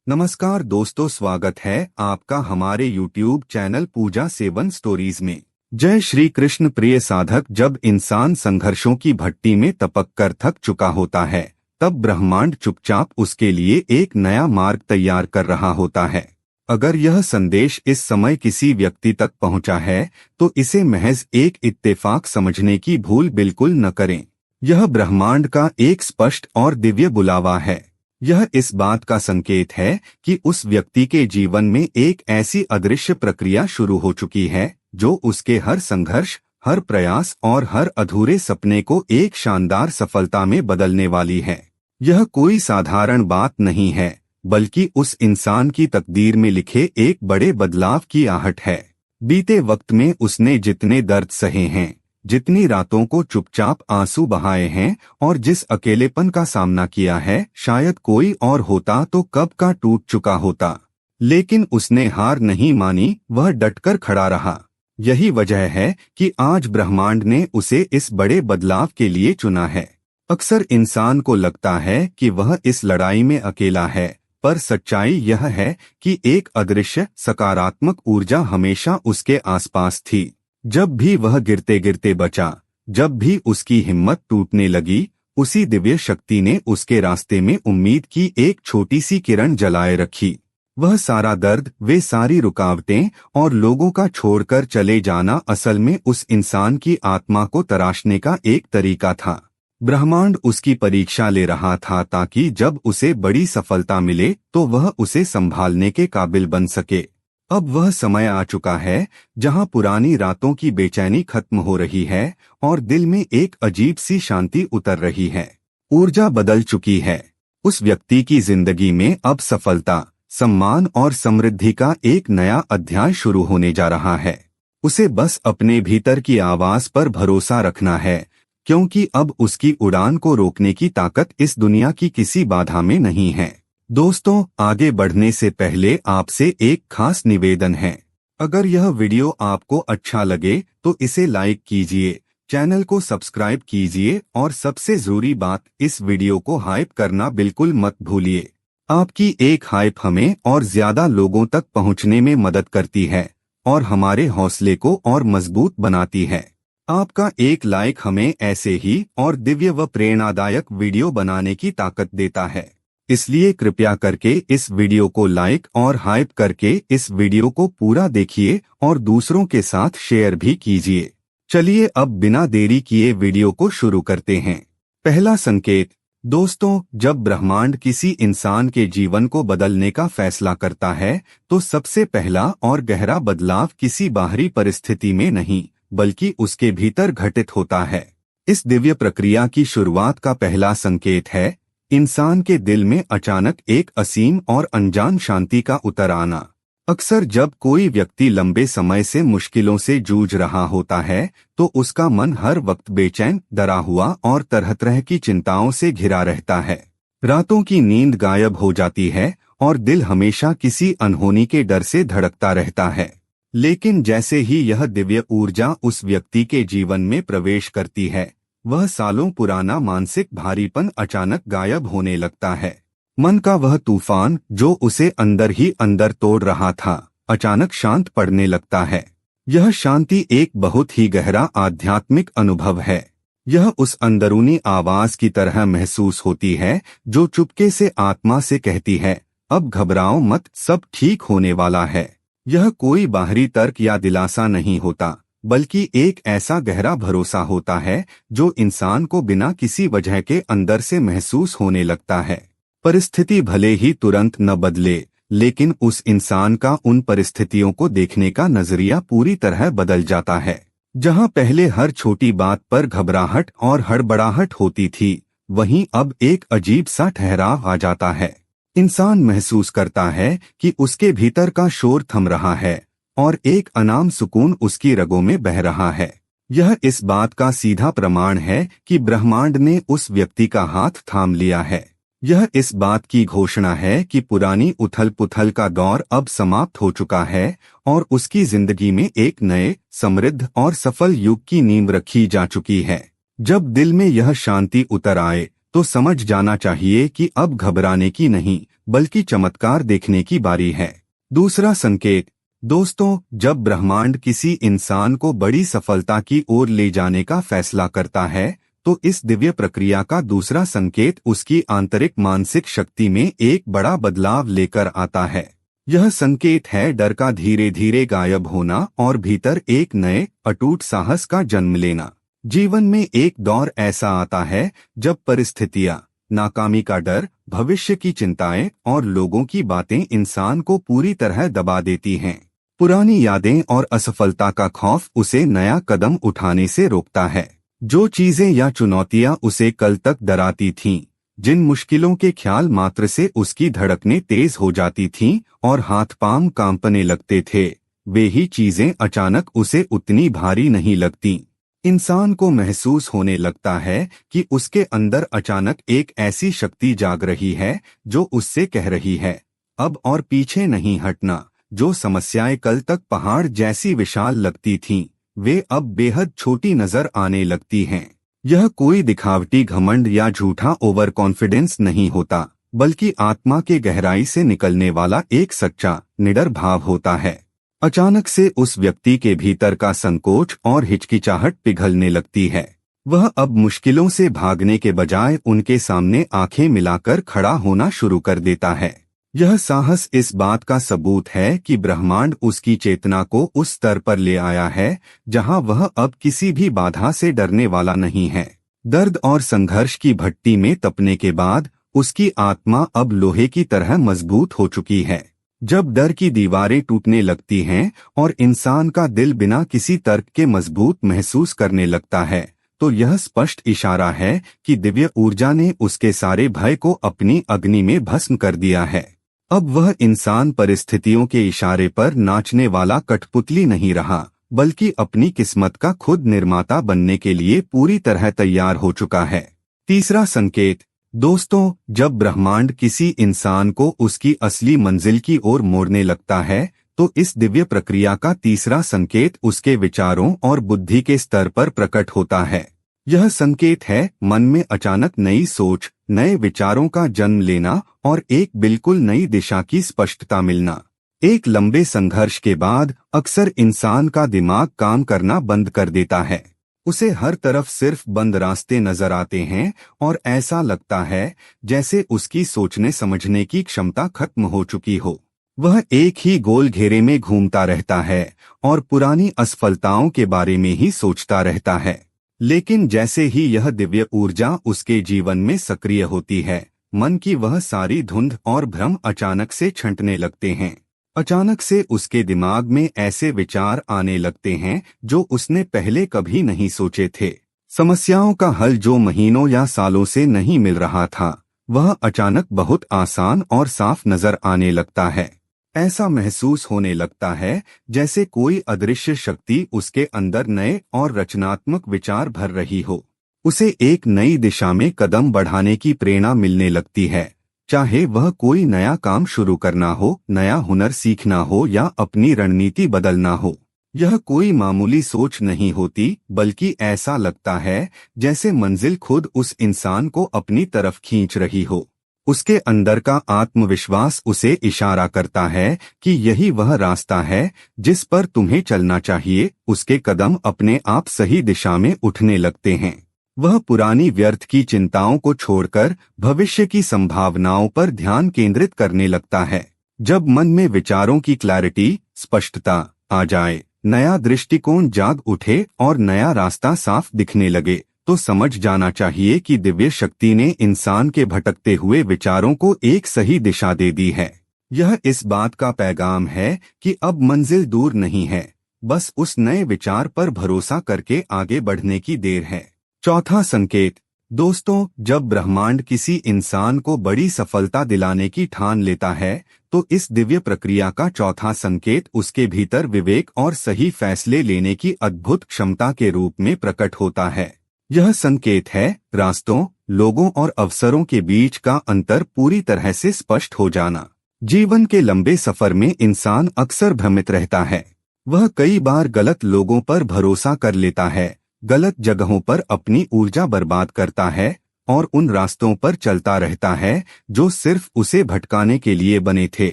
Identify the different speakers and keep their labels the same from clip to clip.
Speaker 1: नमस्कार दोस्तों, स्वागत है आपका हमारे YouTube चैनल पूजा 7 स्टोरीज में। जय श्री कृष्ण। प्रिय साधक, जब इंसान संघर्षों की भट्टी में तपक कर थक चुका होता है, तब ब्रह्मांड चुपचाप उसके लिए एक नया मार्ग तैयार कर रहा होता है। अगर यह संदेश इस समय किसी व्यक्ति तक पहुंचा है, तो इसे महज एक इत्तेफाक समझने की भूल बिल्कुल न करें। यह ब्रह्मांड का एक स्पष्ट और दिव्य बुलावा है। यह इस बात का संकेत है कि उस व्यक्ति के जीवन में एक ऐसी अदृश्य प्रक्रिया शुरू हो चुकी है जो उसके हर संघर्ष, हर प्रयास और हर अधूरे सपने को एक शानदार सफलता में बदलने वाली है। यह कोई साधारण बात नहीं है, बल्कि उस इंसान की तकदीर में लिखे एक बड़े बदलाव की आहट है। बीते वक्त में उसने जितने दर्द सहे हैं, जितनी रातों को चुपचाप आंसू बहाए हैं और जिस अकेलेपन का सामना किया है, शायद कोई और होता तो कब का टूट चुका होता। लेकिन उसने हार नहीं मानी, वह डटकर खड़ा रहा। यही वजह है कि आज ब्रह्मांड ने उसे इस बड़े बदलाव के लिए चुना है। अक्सर इंसान को लगता है कि वह इस लड़ाई में अकेला है, पर सच्चाई यह है कि एक अदृश्य सकारात्मक ऊर्जा हमेशा उसके आसपास थी। जब भी वह गिरते गिरते बचा, जब भी उसकी हिम्मत टूटने लगी, उसी दिव्य शक्ति ने उसके रास्ते में उम्मीद की एक छोटी सी किरण जलाए रखी। वह सारा दर्द, वे सारी रुकावटें और लोगों का छोड़कर चले जाना असल में उस इंसान की आत्मा को तराशने का एक तरीका था। ब्रह्मांड उसकी परीक्षा ले रहा था ताकि जब उसे बड़ी सफलता मिले तो वह उसे संभालने के काबिल बन सके। अब वह समय आ चुका है जहां पुरानी रातों की बेचैनी खत्म हो रही है और दिल में एक अजीब सी शांति उतर रही है। ऊर्जा बदल चुकी है। उस व्यक्ति की जिंदगी में अब सफलता, सम्मान और समृद्धि का एक नया अध्याय शुरू होने जा रहा है। उसे बस अपने भीतर की आवाज पर भरोसा रखना है, क्योंकि अब उसकी उड़ान को रोकने की ताकत इस दुनिया की किसी बाधा में नहीं है। दोस्तों, आगे बढ़ने से पहले आपसे एक खास निवेदन है। अगर यह वीडियो आपको अच्छा लगे तो इसे लाइक कीजिए, चैनल को सब्सक्राइब कीजिए और सबसे जरूरी बात, इस वीडियो को हाइप करना बिल्कुल मत भूलिए। आपकी एक हाइप हमें और ज्यादा लोगों तक पहुंचने में मदद करती है और हमारे हौसले को और मजबूत बनाती है। आपका एक लाइक हमें ऐसे ही और दिव्य व प्रेरणादायक वीडियो बनाने की ताकत देता है। इसलिए कृपया करके इस वीडियो को लाइक और हाइप करके इस वीडियो को पूरा देखिए और दूसरों के साथ शेयर भी कीजिए। चलिए अब बिना देरी किए वीडियो को शुरू करते हैं। पहला संकेत। दोस्तों, जब ब्रह्मांड किसी इंसान के जीवन को बदलने का फैसला करता है, तो सबसे पहला और गहरा बदलाव किसी बाहरी परिस्थिति में नहीं, बल्कि उसके भीतर घटित होता है। इस दिव्य प्रक्रिया की शुरुआत का पहला संकेत है इंसान के दिल में अचानक एक असीम और अनजान शांति का उतर आना। अक्सर जब कोई व्यक्ति लंबे समय से मुश्किलों से जूझ रहा होता है, तो उसका मन हर वक्त बेचैन, डरा हुआ और तरह तरह की चिंताओं से घिरा रहता है। रातों की नींद गायब हो जाती है और दिल हमेशा किसी अनहोनी के डर से धड़कता रहता है। लेकिन जैसे ही यह दिव्य ऊर्जा उस व्यक्ति के जीवन में प्रवेश करती है, वह सालों पुराना मानसिक भारीपन अचानक गायब होने लगता है। मन का वह तूफान जो उसे अंदर ही अंदर तोड़ रहा था, अचानक शांत पड़ने लगता है। यह शांति एक बहुत ही गहरा आध्यात्मिक अनुभव है। यह उस अंदरूनी आवाज की तरह महसूस होती है जो चुपके से आत्मा से कहती है, अब घबराओ मत, सब ठीक होने वाला है। यह कोई बाहरी तर्क या दिलासा नहीं होता, बल्कि एक ऐसा गहरा भरोसा होता है जो इंसान को बिना किसी वजह के अंदर से महसूस होने लगता है। परिस्थिति भले ही तुरंत न बदले, लेकिन उस इंसान का उन परिस्थितियों को देखने का नजरिया पूरी तरह बदल जाता है। जहां पहले हर छोटी बात पर घबराहट और हड़बड़ाहट होती थी, वहीं अब एक अजीब सा ठहराव आ जाता है। इंसान महसूस करता है कि उसके भीतर का शोर थम रहा है और एक अनाम सुकून उसकी रगों में बह रहा है। यह इस बात का सीधा प्रमाण है कि ब्रह्मांड ने उस व्यक्ति का हाथ थाम लिया है। यह इस बात की घोषणा है कि पुरानी उथल-पुथल का दौर अब समाप्त हो चुका है और उसकी जिंदगी में एक नए, समृद्ध और सफल युग की नींव रखी जा चुकी है। जब दिल में यह शांति उतर आए, तो समझ जाना चाहिए कि अब घबराने की नहीं, बल्कि चमत्कार देखने की बारी है। दूसरा संकेत, दोस्तों, जब ब्रह्मांड किसी इंसान को बड़ी सफलता की ओर ले जाने का फैसला करता है तो इस दिव्य प्रक्रिया का दूसरा संकेत उसकी आंतरिक मानसिक शक्ति में एक बड़ा बदलाव लेकर आता है। यह संकेत है डर का धीरे धीरे गायब होना और भीतर एक नए अटूट साहस का जन्म लेना। जीवन में एक दौर ऐसा आता है जब परिस्थितियां, नाकामी का डर, भविष्य की चिंताएं और लोगों की बातें इंसान को पूरी तरह दबा देती हैं। पुरानी यादें और असफलता का खौफ उसे नया कदम उठाने से रोकता है। जो चीजें या चुनौतियां उसे कल तक डराती थीं, जिन मुश्किलों के ख्याल मात्र से उसकी धड़कनें तेज हो जाती थीं और हाथ पांव कांपने लगते थे, वे ही चीजें अचानक उसे उतनी भारी नहीं लगती। इंसान को महसूस होने लगता है कि उसके अंदर अचानक एक ऐसी शक्ति जाग रही है जो उससे कह रही है, अब और पीछे नहीं हटना। जो समस्याएं कल तक पहाड़ जैसी विशाल लगती थीं, वे अब बेहद छोटी नजर आने लगती हैं। यह कोई दिखावटी घमंड या झूठा ओवर कॉन्फिडेंस नहीं होता, बल्कि आत्मा के गहराई से निकलने वाला एक सच्चा, निडर भाव होता है। अचानक से उस व्यक्ति के भीतर का संकोच और हिचकिचाहट पिघलने लगती है। वह अब मुश्किलों से भागने के बजाय उनके सामने आंखें मिलाकर खड़ा होना शुरू कर देता है। यह साहस इस बात का सबूत है कि ब्रह्मांड उसकी चेतना को उस स्तर पर ले आया है जहां वह अब किसी भी बाधा से डरने वाला नहीं है। दर्द और संघर्ष की भट्टी में तपने के बाद उसकी आत्मा अब लोहे की तरह मजबूत हो चुकी है। जब डर की दीवारें टूटने लगती हैं और इंसान का दिल बिना किसी तर्क के मजबूत महसूस करने लगता है, तो यह स्पष्ट इशारा है कि दिव्य ऊर्जा ने उसके सारे भय को अपनी अग्नि में भस्म कर दिया है। अब वह इंसान परिस्थितियों के इशारे पर नाचने वाला कठपुतली नहीं रहा, बल्कि अपनी किस्मत का खुद निर्माता बनने के लिए पूरी तरह तैयार हो चुका है। तीसरा संकेत, दोस्तों, जब ब्रह्मांड किसी इंसान को उसकी असली मंजिल की ओर मोड़ने लगता है तो इस दिव्य प्रक्रिया का तीसरा संकेत उसके विचारों और बुद्धि के स्तर पर प्रकट होता है। यह संकेत है मन में अचानक नई सोच, नए विचारों का जन्म लेना और एक बिल्कुल नई दिशा की स्पष्टता मिलना। एक लंबे संघर्ष के बाद अक्सर इंसान का दिमाग काम करना बंद कर देता है। उसे हर तरफ सिर्फ बंद रास्ते नजर आते हैं और ऐसा लगता है जैसे उसकी सोचने समझने की क्षमता खत्म हो चुकी हो। वह एक ही गोल घेरे में घूमता रहता है और पुरानी असफलताओं के बारे में ही सोचता रहता है। लेकिन जैसे ही यह दिव्य ऊर्जा उसके जीवन में सक्रिय होती है, मन की वह सारी धुंध और भ्रम अचानक से छंटने लगते हैं। अचानक से उसके दिमाग में ऐसे विचार आने लगते हैं जो उसने पहले कभी नहीं सोचे थे। समस्याओं का हल जो महीनों या सालों से नहीं मिल रहा था, वह अचानक बहुत आसान और साफ नजर आने लगता है। ऐसा महसूस होने लगता है जैसे कोई अदृश्य शक्ति उसके अंदर नए और रचनात्मक विचार भर रही हो। उसे एक नई दिशा में कदम बढ़ाने की प्रेरणा मिलने लगती है, चाहे वह कोई नया काम शुरू करना हो, नया हुनर सीखना हो या अपनी रणनीति बदलना हो। यह कोई मामूली सोच नहीं होती, बल्कि ऐसा लगता है जैसे मंजिल खुद उस इंसान को अपनी तरफ खींच रही हो। उसके अंदर का आत्मविश्वास उसे इशारा करता है कि यही वह रास्ता है जिस पर तुम्हें चलना चाहिए। उसके कदम अपने आप सही दिशा में उठने लगते हैं। वह पुरानी व्यर्थ की चिंताओं को छोड़कर भविष्य की संभावनाओं पर ध्यान केंद्रित करने लगता है। जब मन में विचारों की क्लैरिटी, स्पष्टता आ जाए, नया दृष्टिकोण जाग उठे और नया रास्ता साफ दिखने लगे, तो समझ जाना चाहिए कि दिव्य शक्ति ने इंसान के भटकते हुए विचारों को एक सही दिशा दे दी है। यह इस बात का पैगाम है कि अब मंजिल दूर नहीं है, बस उस नए विचार पर भरोसा करके आगे बढ़ने की देर है। चौथा संकेत, दोस्तों, जब ब्रह्मांड किसी इंसान को बड़ी सफलता दिलाने की ठान लेता है तो इस दिव्य प्रक्रिया का चौथा संकेत उसके भीतर विवेक और सही फैसले लेने की अद्भुत क्षमता के रूप में प्रकट होता है। यह संकेत है रास्तों, लोगों और अवसरों के बीच का अंतर पूरी तरह से स्पष्ट हो जाना। जीवन के लंबे सफर में इंसान अक्सर भ्रमित रहता है। वह कई बार गलत लोगों पर भरोसा कर लेता है, गलत जगहों पर अपनी ऊर्जा बर्बाद करता है और उन रास्तों पर चलता रहता है जो सिर्फ उसे भटकाने के लिए बने थे।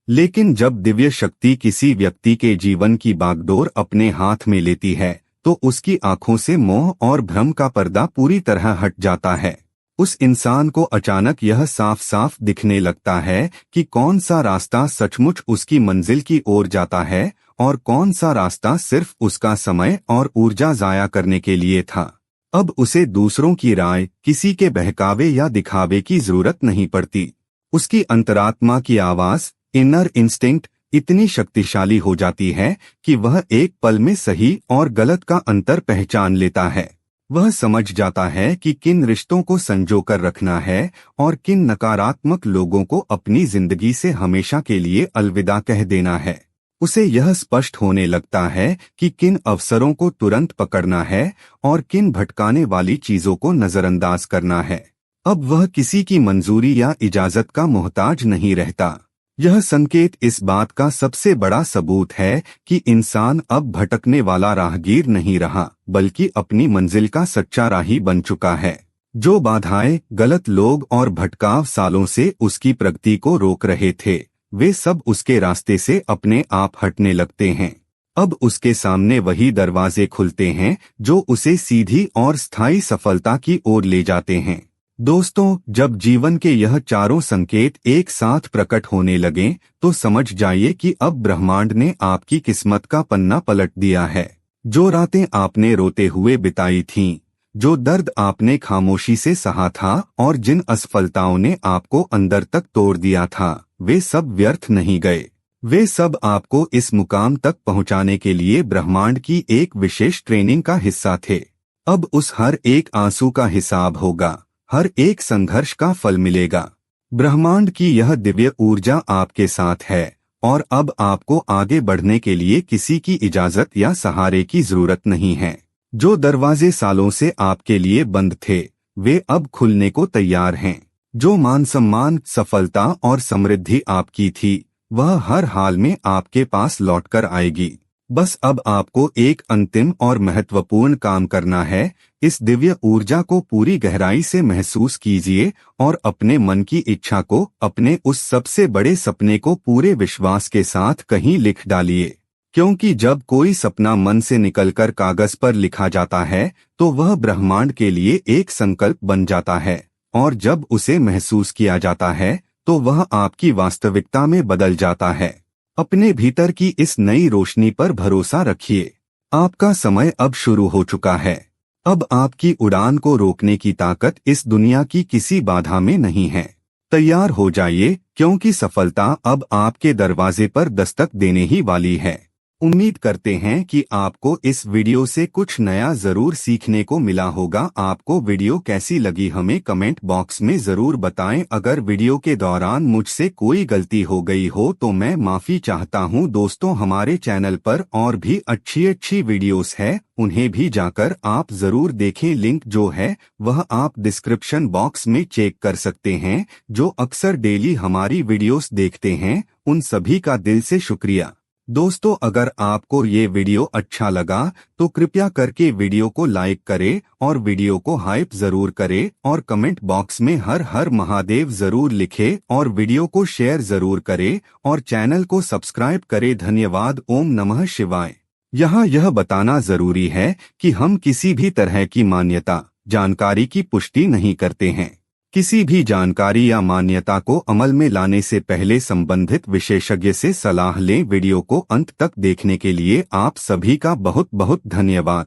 Speaker 1: लेकिन जब दिव्य शक्ति किसी व्यक्ति के जीवन की बागडोर अपने हाथ में लेती है तो उसकी आंखों से मोह और भ्रम का पर्दा पूरी तरह हट जाता है। उस इंसान को अचानक यह साफ साफ दिखने लगता है कि कौन सा रास्ता सचमुच उसकी मंजिल की ओर जाता है और कौन सा रास्ता सिर्फ उसका समय और ऊर्जा जाया करने के लिए था। अब उसे दूसरों की राय, किसी के बहकावे या दिखावे की जरूरत नहीं पड़ती। उसकी अंतरात्मा की आवाज, इनर इंस्टिंक्ट, इतनी शक्तिशाली हो जाती है कि वह एक पल में सही और गलत का अंतर पहचान लेता है। वह समझ जाता है कि किन रिश्तों को संजो कर रखना है और किन नकारात्मक लोगों को अपनी जिंदगी से हमेशा के लिए अलविदा कह देना है। उसे यह स्पष्ट होने लगता है कि किन अवसरों को तुरंत पकड़ना है और किन भटकाने वाली चीजों को नजरअंदाज करना है। अब वह किसी की मंजूरी या इजाजत का मोहताज नहीं रहता। यह संकेत इस बात का सबसे बड़ा सबूत है कि इंसान अब भटकने वाला राहगीर नहीं रहा, बल्कि अपनी मंजिल का सच्चा राही बन चुका है। जो बाधाएं, गलत लोग और भटकाव सालों से उसकी प्रगति को रोक रहे थे, वे सब उसके रास्ते से अपने आप हटने लगते हैं। अब उसके सामने वही दरवाजे खुलते हैं जो उसे सीधी और स्थायी सफलता की ओर ले जाते हैं। दोस्तों, जब जीवन के यह चारों संकेत एक साथ प्रकट होने लगें, तो समझ जाइए कि अब ब्रह्मांड ने आपकी किस्मत का पन्ना पलट दिया है। जो रातें आपने रोते हुए बिताई थीं, जो दर्द आपने खामोशी से सहा था और जिन असफलताओं ने आपको अंदर तक तोड़ दिया था, वे सब व्यर्थ नहीं गए। वे सब आपको इस मुकाम तक पहुंचाने के लिए ब्रह्मांड की एक विशेष ट्रेनिंग का हिस्सा थे। अब उस हर एक आंसू का हिसाब होगा, हर एक संघर्ष का फल मिलेगा। ब्रह्मांड की यह दिव्य ऊर्जा आपके साथ है और अब आपको आगे बढ़ने के लिए किसी की इजाजत या सहारे की जरूरत नहीं है। जो दरवाजे सालों से आपके लिए बंद थे, वे अब खुलने को तैयार हैं। जो मान सम्मान, सफलता और समृद्धि आपकी थी, वह हर हाल में आपके पास लौटकर आएगी। बस अब आपको एक अंतिम और महत्वपूर्ण काम करना है। इस दिव्य ऊर्जा को पूरी गहराई से महसूस कीजिए और अपने मन की इच्छा को, अपने उस सबसे बड़े सपने को पूरे विश्वास के साथ कहीं लिख डालिए। क्योंकि जब कोई सपना मन से निकलकर कागज पर लिखा जाता है, तो वह ब्रह्मांड के लिए एक संकल्प बन जाता है, और जब उसे महसूस किया जाता है, तो वह आपकी वास्तविकता में बदल जाता है। अपने भीतर की इस नई रोशनी पर भरोसा रखिए। आपका समय अब शुरू हो चुका है। अब आपकी उड़ान को रोकने की ताकत इस दुनिया की किसी बाधा में नहीं है। तैयार हो जाइए, क्योंकि सफलता अब आपके दरवाजे पर दस्तक देने ही वाली है। उम्मीद करते हैं कि आपको इस वीडियो से कुछ नया जरूर सीखने को मिला होगा। आपको वीडियो कैसी लगी हमें कमेंट बॉक्स में जरूर बताएं। अगर वीडियो के दौरान मुझसे कोई गलती हो गई हो तो मैं माफी चाहता हूं। दोस्तों, हमारे चैनल पर और भी अच्छी वीडियोस है, उन्हें भी जाकर आप जरूर देखें। लिंक जो है वह आप डिस्क्रिप्शन बॉक्स में चेक कर सकते हैं। जो अक्सर डेली हमारी वीडियोस देखते हैं, उन सभी का दिल से शुक्रिया। दोस्तों, अगर आपको ये वीडियो अच्छा लगा तो कृपया करके वीडियो को लाइक करें और वीडियो को हाइप जरूर करें और कमेंट बॉक्स में हर हर महादेव जरूर लिखें और वीडियो को शेयर जरूर करें और चैनल को सब्सक्राइब करें। धन्यवाद। ओम नमः शिवाय। यहाँ यह बताना जरूरी है कि हम किसी भी तरह की मान्यता, जानकारी की पुष्टि नहीं करते हैं। किसी भी जानकारी या मान्यता को अमल में लाने से पहले संबंधित विशेषज्ञ से सलाह लें। वीडियो को अंत तक देखने के लिए आप सभी का बहुत बहुत धन्यवाद।